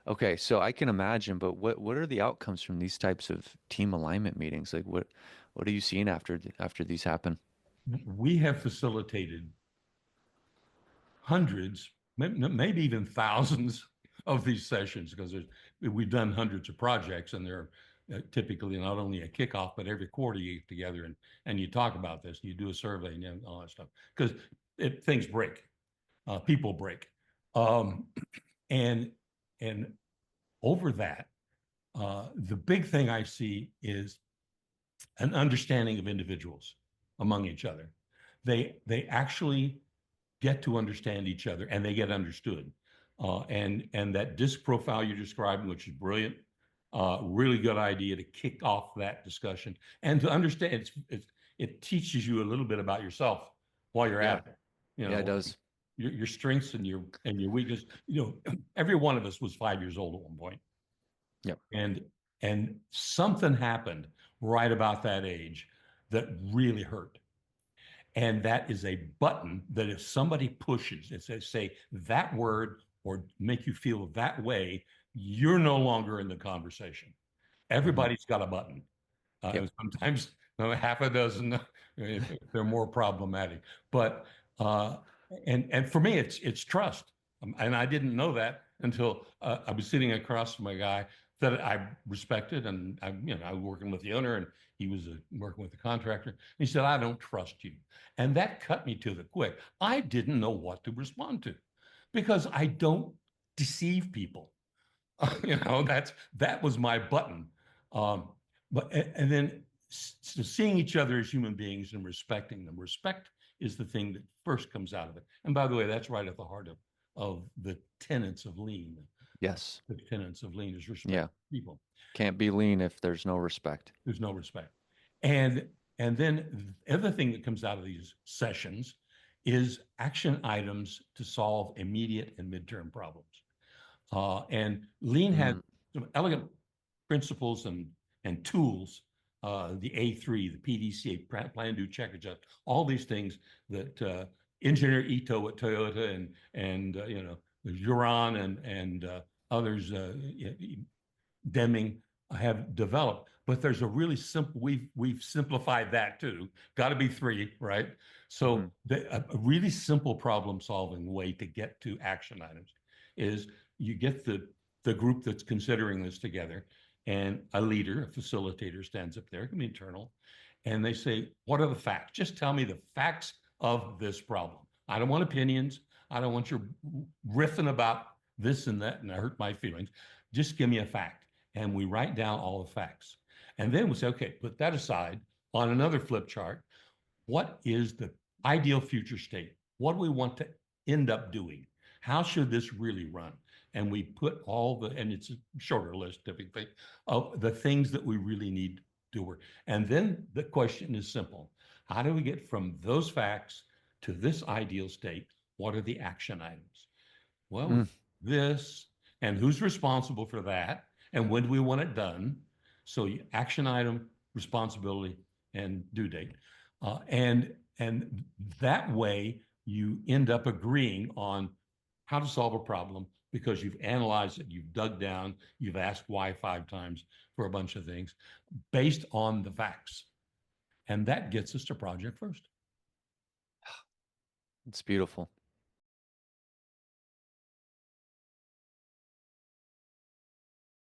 Okay, so I can imagine, but what are the outcomes from these types of team alignment meetings? Like what are you seeing after these happen? We have facilitated hundreds, maybe even thousands of these sessions because we've done hundreds of projects, and they're typically not only a kickoff, but every quarter you get together and you talk about this, you do a survey and all that stuff because things break, people break, um, and and over that, the big thing I see is an understanding of individuals among each other. They actually get to understand each other and they get understood. And that disc profile you're describing, which is brilliant, really good idea to kick off that discussion and to understand it teaches you a little bit about yourself while you're Yeah, at it. You yeah, it know, does. your strengths and your weakness. Every one of us was 5 years old at one point, Yep. and and something happened right about that age that really hurt. And that is a button that if somebody pushes, it says, say that word or make you feel that way, you're no longer in the conversation. Hmm. Everybody's got a button. Yep. Sometimes half a dozen if they're more problematic. But uh, and for me, it's trust. And I didn't know that until I was sitting across from a guy that I respected, and I was working with the owner, and he was working with the contractor. He said, "I don't trust you," and that cut me to the quick. I didn't know what to respond to because I don't deceive people. That was my button. Um, but then so seeing each other as human beings and respecting them. Respect is the thing that first comes out of it. And by the way, that's right at the heart of the tenets of lean. Yes. The tenets of lean is respect Yeah. for people. Can't be lean if there's no respect. There's no respect. And then the other thing that comes out of these sessions is action items to solve immediate and midterm problems. And lean has Mm. some elegant principles and tools, the A3, the PDCA, plan, do, check, adjust, all these things that engineer Ito at Toyota and Juran and others, Deming have developed. But there's a really simple. We've simplified that too. Got to be three, right? Hmm. So a really simple problem solving way to get to action items is you get the group that's considering this together, and a leader, a facilitator stands up there, it can be internal, and they say, what are the facts? Just tell me the facts of this problem. I don't want opinions. I don't want your riffing about this and that and I hurt my feelings. Just give me a fact. And we write down all the facts. And then we say, okay, put that aside on another flip chart. What is the ideal future state? What do we want to end up doing? How should this really run? And we put and it's a shorter list typically, of the things that we really need to work. And then the question is simple. How do we get from those facts to this ideal state? What are the action items? Well, we Mm. this, and who's responsible for that? And when do we want it done? So action item, responsibility, and due date. And that way you end up agreeing on how to solve a problem because you've analyzed it, you've dug down, you've asked why 5 times for a bunch of things based on the facts. And that gets us to project first. It's beautiful.